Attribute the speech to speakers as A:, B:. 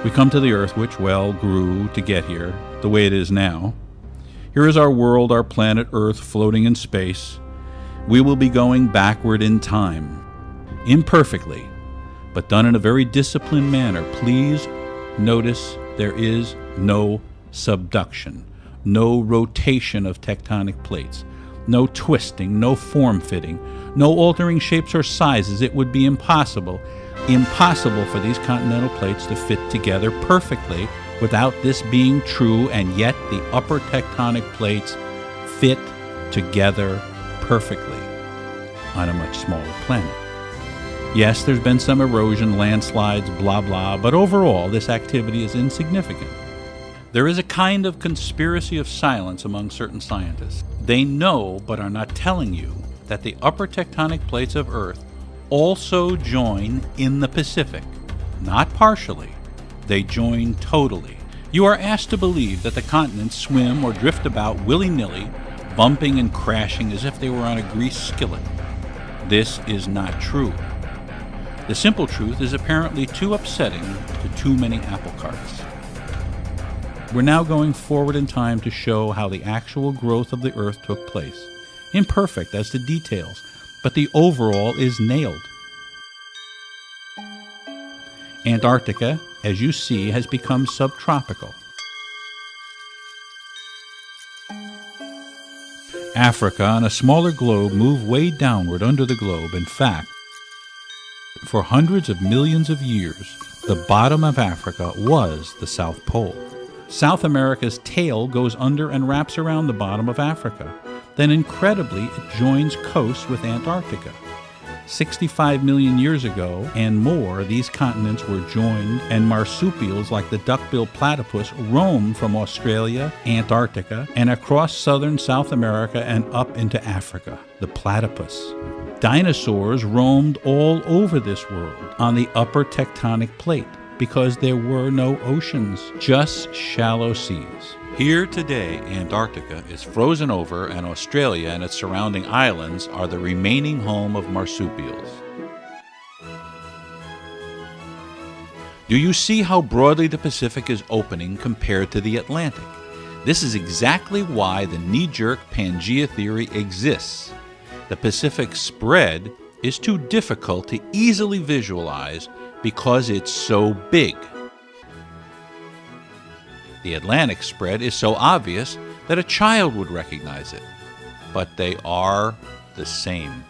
A: We come to the Earth, which, well, grew to get here, the way it is now. Here is our world, our planet Earth, floating in space. We will be going backward in time, imperfectly, but done in a very disciplined manner. Please notice there is no subduction, no rotation of tectonic plates, no twisting, no form-fitting, no altering shapes or sizes. It would be impossible for these continental plates to fit together perfectly without this being true, and yet the upper tectonic plates fit together perfectly on a much smaller planet. Yes, there's been some erosion, landslides, blah blah, but overall this activity is insignificant. There is a kind of conspiracy of silence among certain scientists. They know but are not telling you that the upper tectonic plates of Earth also join in the Pacific. Not partially, they join totally. You are asked to believe that the continents swim or drift about willy-nilly, bumping and crashing as if they were on a greased skillet. This is not true. The simple truth is apparently too upsetting to too many apple carts. We're now going forward in time to show how the actual growth of the Earth took place. Imperfect as to details, but the overall is nailed. Antarctica, as you see, has become subtropical. Africa and a smaller globe move way downward under the globe. In fact, for hundreds of millions of years, the bottom of Africa was the South Pole. South America's tail goes under and wraps around the bottom of Africa. Then incredibly, it joins coast with Antarctica. 65 million years ago and more, these continents were joined, and marsupials like the duck-billed platypus roamed from Australia, Antarctica, and across southern South America and up into Africa. The platypus. Dinosaurs roamed all over this world on the upper tectonic plate because there were no oceans, just shallow seas. Here today, Antarctica is frozen over, and Australia and its surrounding islands are the remaining home of marsupials. Do you see how broadly the Pacific is opening compared to the Atlantic? This is exactly why the knee-jerk Pangea theory exists. The Pacific spread is too difficult to easily visualize because it's so big. The Atlantic spread is so obvious that a child would recognize it, but they are the same.